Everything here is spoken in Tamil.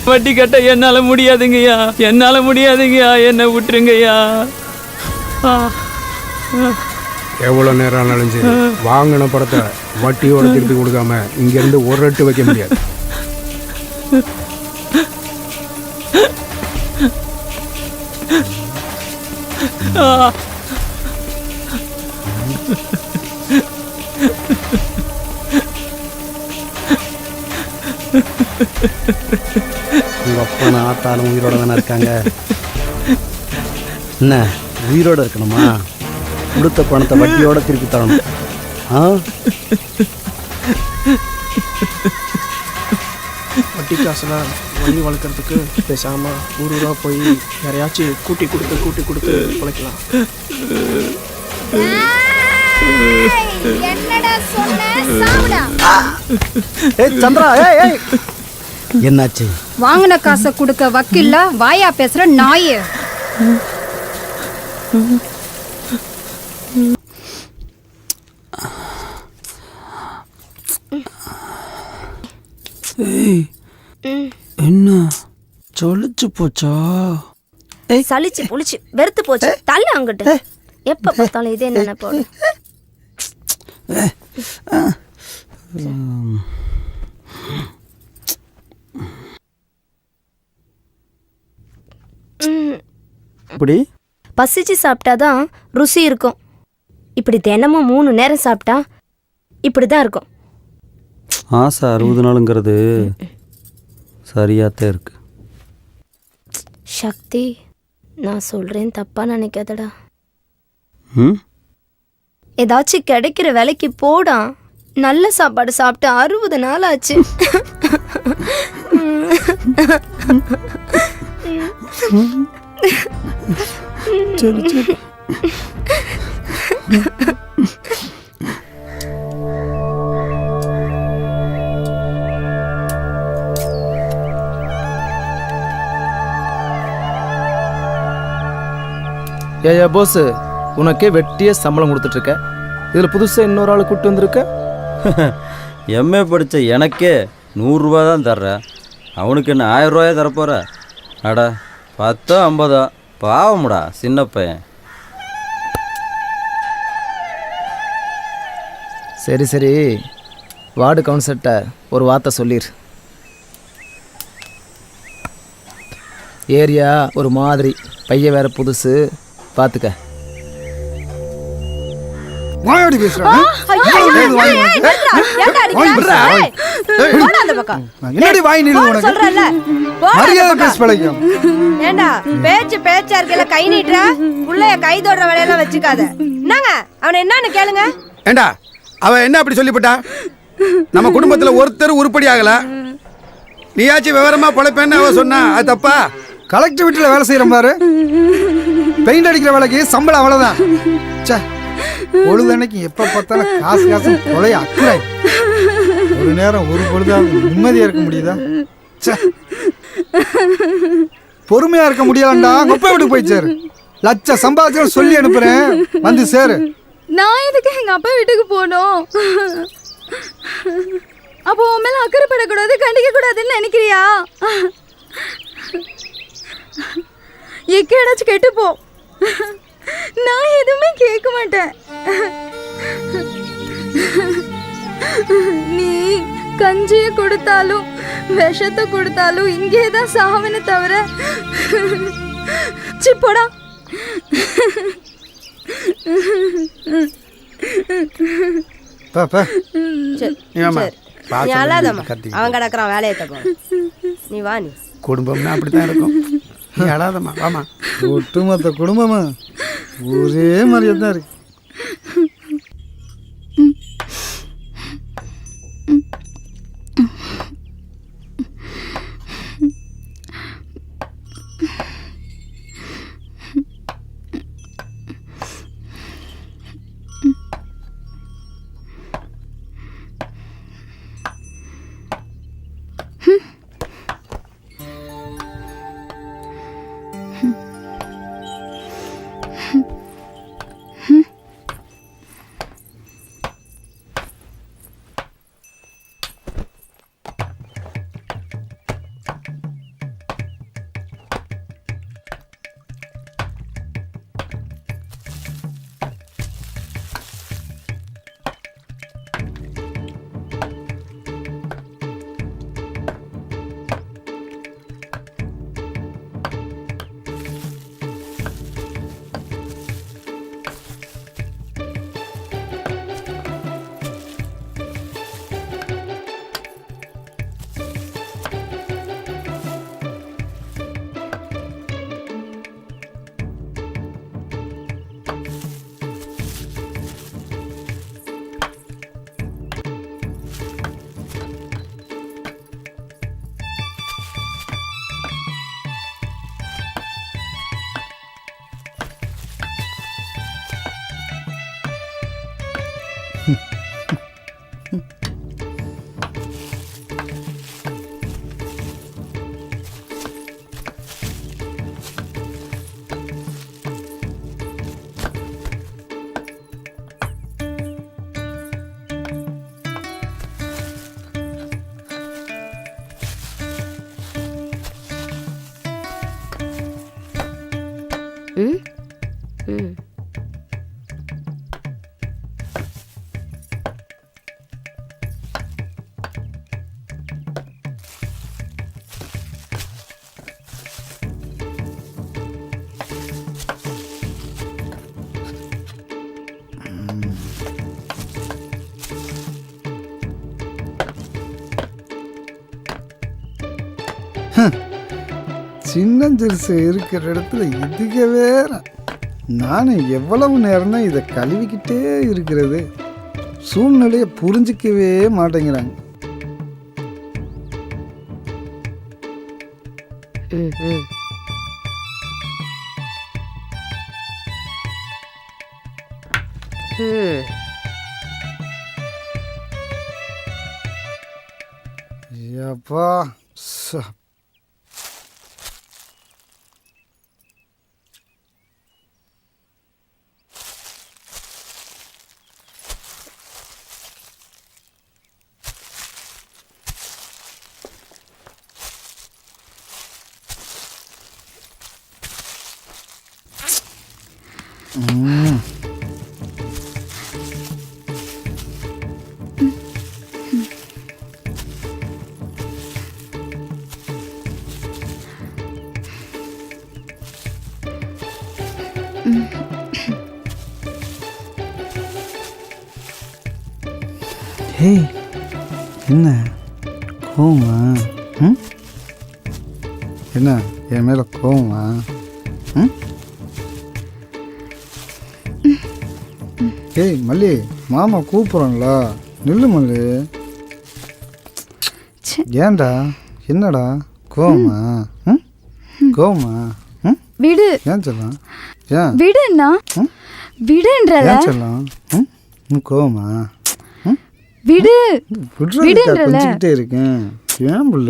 வட்டி கட்ட என்னால முடியாதுங்கய்யா, என்னால முடியாதுங்கய்யா, என்ன விட்டுருங்கய்யா. எவ்வளோ நேரம் ஆனாலும் சரி வாங்கின படத்தை வட்டியோட திருப்பி கொடுக்காம இங்கேருந்து ஒரு ரெட்டு வைக்க முடியாது. உங்கள் அப்பா நான் ஆத்தாலும் உயிரோட தானே இருக்காங்க. என்ன உயிரோடு இருக்கணுமா? கொடுத்த பணத்தை வட்டியோட திருப்பி தரணும். வட்டி காசுலாம் வண்டி வளர்க்குறதுக்கு பேசாமல் ஊரூராக போய் யாரையாச்சும் கூட்டி கொடுத்து உழைக்கலாம். சந்திரா, என்னாச்சு? வாங்கின காசை கொடுக்க வக்கீல்ல வாயா பேசுற நாயே. என்ன சொல்லிச்சு போச்சா? சலிச்சு புளிச்சு வெறுத்து போச்சு. தள்ள அங்கிட்டு எப்ப பார்த்தாலும் இதே நினைப்போடு. இப்படி பசிச்சு சாப்பிட்டாதான் ருசி இருக்கும். இப்படி தினமும் 3 நேரம் சாப்பிட்டா இப்படிதான் இருக்கும். ஆசை 60 நாளுங்கிறது சரியாத்தான் இருக்கு. சக்தி, நான் சொல்றேன் தப்பா நினைக்காதடா. ஏதாச்சும் கிடைக்கிற வேலைக்கு போடா. நல்ல சாப்பாடு சாப்பிட்டு 60 நாள் ஆச்சு. சரி சரி. ஏயா போஸ், உனக்கே வெட்டியே சம்பளம் கொடுத்துட்ருக்க, இதில் புதுசாக இன்னொரு ஆள் கூப்பிட்டு வந்திருக்க. எம்ஏ படித்த எனக்கே 100 ரூபா தான் தர்றேன், அவனுக்கு என்ன 1000 ரூபாயே தரப்போகிற? அடா 10 50 பாவமுடா சின்ன பையன். சரி சரி, வார்டு கவுன்சிலர்கிட்ட ஒரு வார்த்தை சொல்லிடு. ஏரியா ஒரு மாதிரி, பையன் வேற புதுசு, பார்த்துக்க. வாயாடி பேசுறேன். என்னடி வாய் நீளு உனக்கு? மரியாதை பேச பழகிக்கும். ஏண்டா பேச்சா இருக்கல, கை நீட்டுற புள்ளைய கை தொடுற வேலையெல்லாம் வச்சுக்காத. என்னங்க அவனை என்னன்னு கேளுங்க. ஏண்டா அவ என்ன அப்படி சொல்லிவிட்டா? நம்ம குடும்பத்துல ஒருத்தர் உருப்படி ஆகல, நீயாச்சும் விவரமா பொழைப்பேன்னு அவ சொன்னா அது தப்பா? கலெக்டர் வீட்டில் வேலை செய்யற பாரு, பெயிண்ட் அடிக்கிற வேலைக்கு சம்பளம் அவ்வளவுதான். பொழுதன்னைக்கு எப்ப பார்த்தாலும் காசு கொலைய அக்கறை. ஒரு நேரம் ஒரு பொழுதாவது நிம்மதியா இருக்க முடியுதா? பொறுமையா இருக்க முடியலண்டா. கொப்பை வீட்டுக்கு போய் சேரு. லட்ச சம்பாதிச்சு சொல்லி அனுப்புறேன், வந்து சேரு. நான் எதுக்கு எங்க அப்பா வீட்டுக்கு போனோம்? அப்போ உன் மேல அக்கறைப்படக்கூடாது, கண்டிக்க கூடாதுன்னு நினைக்கிறியா? எக்கேடாச்சும் கெட்டு போ, நான் எதுவுமே கேட்க மாட்டேன். நீ கஞ்சிய கொடுத்தாலும் விஷத்தை கொடுத்தாலும் இங்கேதான் சாவன தவிர சிப்போடா. அவன் கிடக்குறான் வேலையை தப்பா. நீ வா, நீ குடும்பம்னா அப்படித்தான் இருக்கும். நீ அழாதம்மா, வாமா. ஒட்டுமொத்த குடும்பமா ஒரே மாதிரியே தான் இருக்கு. சின்னஞ்சிறுசு இருக்கிற இடத்துல இதுக்கு வேற நானும் எவ்வளவு நேரம் தான் இதை கழுவிக்கிட்டே இருக்கிறது. சூழ்நிலையை புரிஞ்சிக்கவே மாட்டேங்கிறாங்க. அப்பா ஏய் என்ன கோவமா? என்ன என் மேலே கோவமா? ஏய் மல்லி, மாமா கூப்பிட்றோங்களா, நில்லு மல்லி. ஏன்டா என்னடா கோவமா? கோவமா? விடு. ஏன் சொல்லலாம்? ஏன் விடுண்ணா. விடுன்றல. ஏன் சொல்லலாம்? கோவமா? விடு. விடுறதுக்கா கொஞ்சிக்கிட்டே இருக்கேன். ஏன் புள்ள?